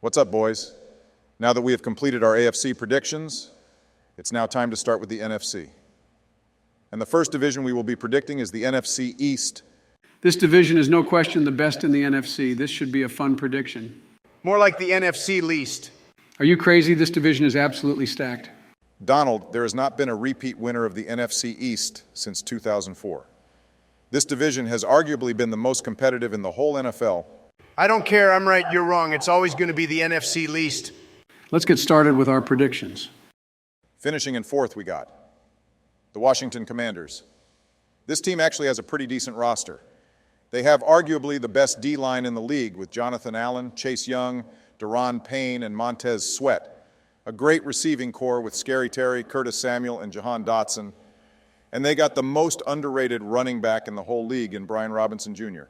What's up, boys? Now that we have completed our AFC predictions, it's now time to start with the NFC. And the first division we will be predicting is the NFC East. This division is no question the best in the NFC. This should be a fun prediction. More like the NFC least. Are you crazy? This division is absolutely stacked. Donald, there has not been a repeat winner of the NFC East since 2004. This division has arguably been the most competitive in the whole NFL. I don't care, I'm right, you're wrong. It's always going to be the NFC least. Let's get started with our predictions. Finishing in fourth, we got the Washington Commanders. This team actually has a pretty decent roster. They have arguably the best D-line in the league with Jonathan Allen, Chase Young, Daron Payne, and Montez Sweat. A great receiving core with Scary Terry, Curtis Samuel, and Jahan Dotson. And they got the most underrated running back in the whole league in Brian Robinson Jr.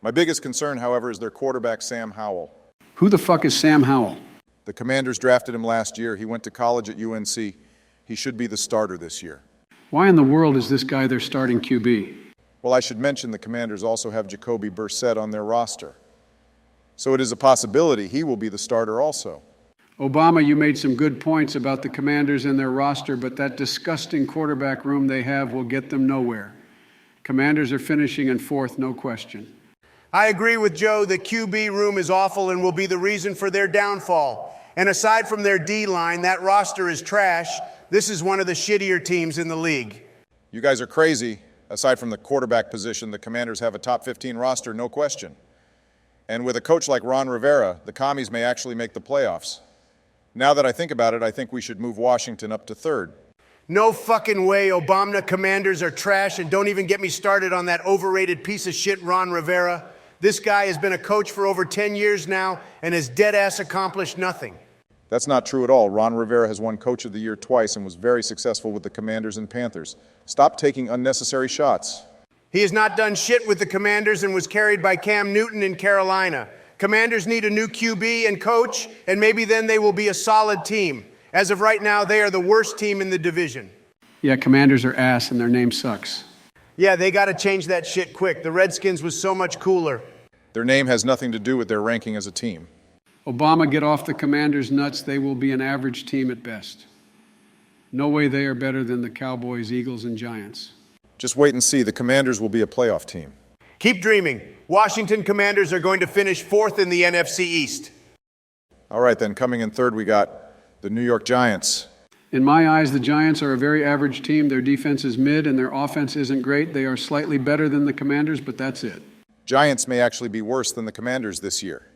My biggest concern, however, is their quarterback, Sam Howell. Who the fuck is Sam Howell? The Commanders drafted him last year. He went to college at UNC. He should be the starter this year. Why in the world is this guy their starting QB? Well, I should mention the Commanders also have Jacoby Brissett on their roster. So it is a possibility he will be the starter also. Obama, you made some good points about the Commanders and their roster, but that disgusting quarterback room they have will get them nowhere. Commanders are finishing in fourth, no question. I agree with Joe. The QB room is awful and will be the reason for their downfall. And aside from their D-line, that roster is trash. This is one of the shittier teams in the league. You guys are crazy. Aside from the quarterback position, the Commanders have a top 15 roster, no question. And with a coach like Ron Rivera, the Commies may actually make the playoffs. Now that I think about it, I think we should move Washington up to third. No fucking way. Obama Commanders are trash, and don't even get me started on that overrated piece of shit Ron Rivera. This guy has been a coach for over 10 years now and has dead-ass accomplished nothing. That's not true at all. Ron Rivera has won Coach of the Year twice and was very successful with the Commanders and Panthers. Stop taking unnecessary shots. He has not done shit with the Commanders and was carried by Cam Newton in Carolina. Commanders need a new QB and coach, and maybe then they will be a solid team. As of right now, they are the worst team in the division. Yeah, Commanders are ass and their name sucks. Yeah, they got to change that shit quick. The Redskins was so much cooler. Their name has nothing to do with their ranking as a team. Obama, get off the Commanders' nuts. They will be an average team at best. No way they are better than the Cowboys, Eagles, and Giants. Just wait and see. The Commanders will be a playoff team. Keep dreaming. Washington Commanders are going to finish fourth in the NFC East. All right, then, coming in third, we got the New York Giants. In my eyes, the Giants are a very average team. Their defense is mid and their offense isn't great. They are slightly better than the Commanders, but that's it. Giants may actually be worse than the Commanders this year.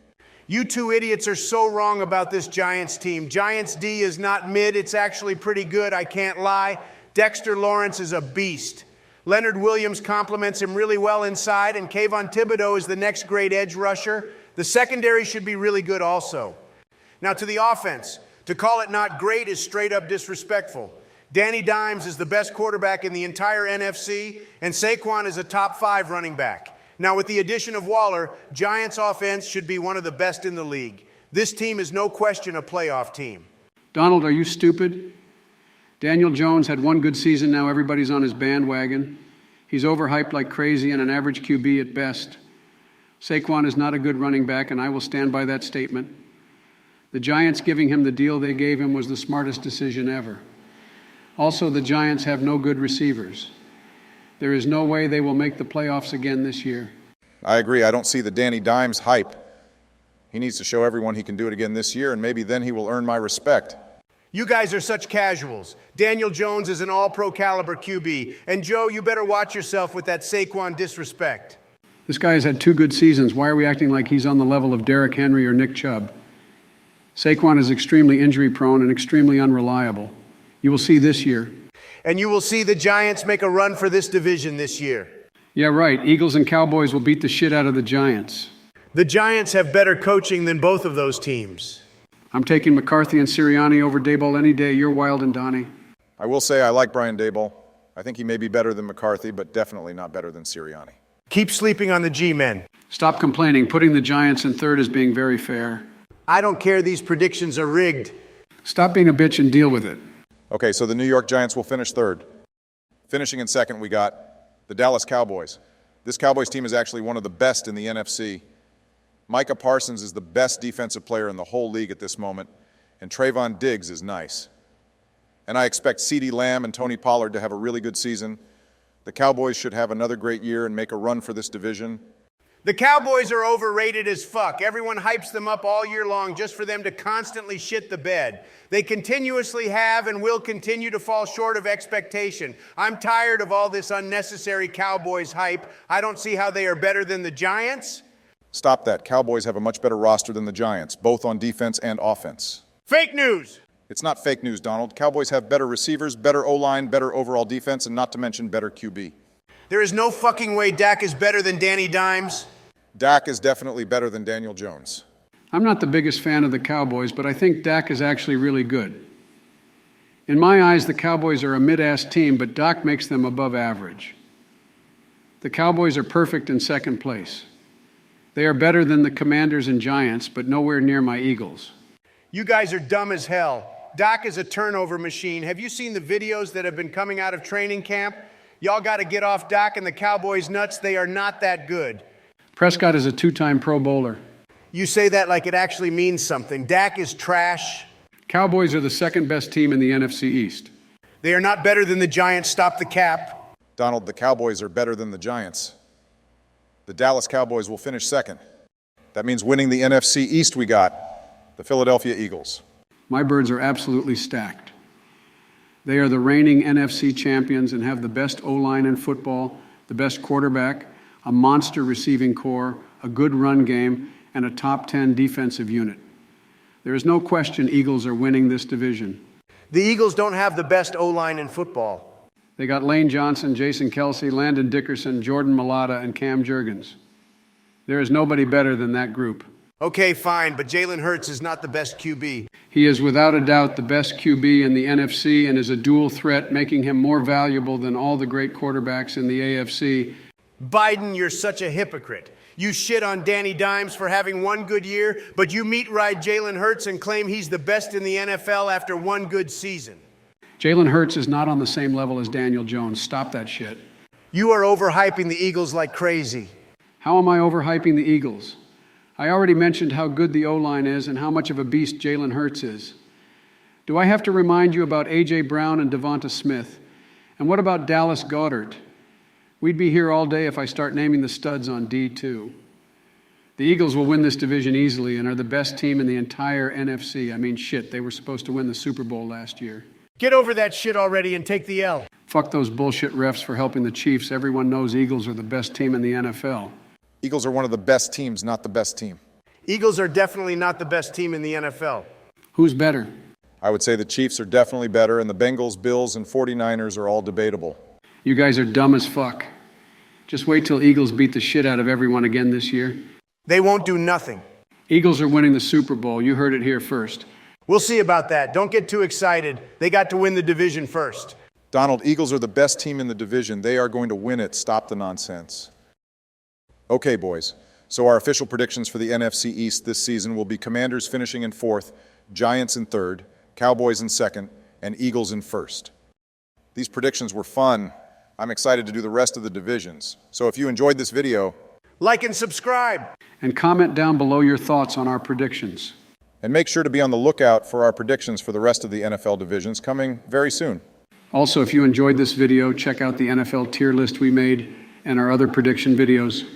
You two idiots are so wrong about this Giants team. Giants D is not mid. It's actually pretty good, I can't lie. Dexter Lawrence is a beast. Leonard Williams complements him really well inside, and Kayvon Thibodeau is the next great edge rusher. The secondary should be really good also. Now to the offense. To call it not great is straight up disrespectful. Danny Dimes is the best quarterback in the entire NFC, and Saquon is a top 5 running back. Now, with the addition of Waller, Giants offense should be one of the best in the league. This team is no question a playoff team. Donald, are you stupid? Daniel Jones had one good season. Now everybody's on his bandwagon. He's overhyped like crazy and an average QB at best. Saquon is not a good running back, and I will stand by that statement. The Giants giving him the deal they gave him was the smartest decision ever. Also, the Giants have no good receivers. There is no way they will make the playoffs again this year. I agree. I don't see the Danny Dimes hype. He needs to show everyone he can do it again this year, and maybe then he will earn my respect. You guys are such casuals. Daniel Jones is an all-pro caliber QB. And Joe, you better watch yourself with that Saquon disrespect. This guy has had 2 good seasons. Why are we acting like he's on the level of Derrick Henry or Nick Chubb? Saquon is extremely injury-prone and extremely unreliable. You will see this year. And you will see the Giants make a run for this division this year. Yeah, right. Eagles and Cowboys will beat the shit out of the Giants. The Giants have better coaching than both of those teams. I'm taking McCarthy and Sirianni over Daboll any day. You're wild and Donnie. I will say I like Brian Daboll. I think he may be better than McCarthy, but definitely not better than Sirianni. Keep sleeping on the G-men. Stop complaining. Putting the Giants in third is being very fair. I don't care. These predictions are rigged. Stop being a bitch and deal with it. Okay, so the New York Giants will finish third. Finishing in second, we got the Dallas Cowboys. This Cowboys team is actually one of the best in the NFC. Micah Parsons is the best defensive player in the whole league at this moment, and Trayvon Diggs is nice. And I expect CeeDee Lamb and Tony Pollard to have a really good season. The Cowboys should have another great year and make a run for this division. The Cowboys are overrated as fuck. Everyone hypes them up all year long just for them to constantly shit the bed. They continuously have and will continue to fall short of expectation. I'm tired of all this unnecessary Cowboys hype. I don't see how they are better than the Giants. Stop that. Cowboys have a much better roster than the Giants, both on defense and offense. Fake news! It's not fake news, Donald. Cowboys have better receivers, better O-line, better overall defense, and not to mention better QB. There is no fucking way Dak is better than Danny Dimes. Dak is definitely better than Daniel Jones. I'm not the biggest fan of the Cowboys, but I think Dak is actually really good. In my eyes, the Cowboys are a mid-ass team, but Dak makes them above average. The Cowboys are perfect in second place. They are better than the Commanders and Giants, but nowhere near my Eagles. You guys are dumb as hell. Dak is a turnover machine. Have you seen the videos that have been coming out of training camp? Y'all got to get off Dak and the Cowboys nuts. They are not that good. Prescott is a two-time Pro Bowler. You say that like it actually means something. Dak is trash. Cowboys are the second best team in the NFC East. They are not better than the Giants. Stop the cap. Donald, the Cowboys are better than the Giants. The Dallas Cowboys will finish second. That means winning the NFC East we got, the Philadelphia Eagles. My birds are absolutely stacked. They are the reigning NFC champions and have the best O-line in football, the best quarterback, a monster receiving core, a good run game, and a top 10 defensive unit. There is no question Eagles are winning this division. The Eagles don't have the best O-line in football. They got Lane Johnson, Jason Kelsey, Landon Dickerson, Jordan Mailata, and Cam Jurgens. There is nobody better than that group. Okay, fine, but Jalen Hurts is not the best QB. He is without a doubt the best QB in the NFC and is a dual threat, making him more valuable than all the great quarterbacks in the AFC. Biden, you're such a hypocrite. You shit on Danny Dimes for having one good year, but you meat ride Jalen Hurts and claim he's the best in the NFL after one good season. Jalen Hurts is not on the same level as Daniel Jones. Stop that shit. You are overhyping the Eagles like crazy. How am I overhyping the Eagles? I already mentioned how good the O-line is and how much of a beast Jalen Hurts is. Do I have to remind you about A.J. Brown and Devonta Smith? And what about Dallas Goedert? We'd be here all day if I start naming the studs on D2. The Eagles will win this division easily and are the best team in the entire NFC. I mean, shit, they were supposed to win the Super Bowl last year. Get over that shit already and take the L. Fuck those bullshit refs for helping the Chiefs. Everyone knows Eagles are the best team in the NFL. Eagles are one of the best teams, not the best team. Eagles are definitely not the best team in the NFL. Who's better? I would say the Chiefs are definitely better, and the Bengals, Bills, and 49ers are all debatable. You guys are dumb as fuck. Just wait till Eagles beat the shit out of everyone again this year. They won't do nothing. Eagles are winning the Super Bowl. You heard it here first. We'll see about that. Don't get too excited. They got to win the division first. Donald, Eagles are the best team in the division. They are going to win it. Stop the nonsense. Okay, boys. So our official predictions for the NFC East this season will be Commanders finishing in fourth, Giants in third, Cowboys in second, and Eagles in first. These predictions were fun. I'm excited to do the rest of the divisions. So if you enjoyed this video, like and subscribe. And comment down below your thoughts on our predictions. And make sure to be on the lookout for our predictions for the rest of the NFL divisions coming very soon. Also, if you enjoyed this video, check out the NFL tier list we made and our other prediction videos.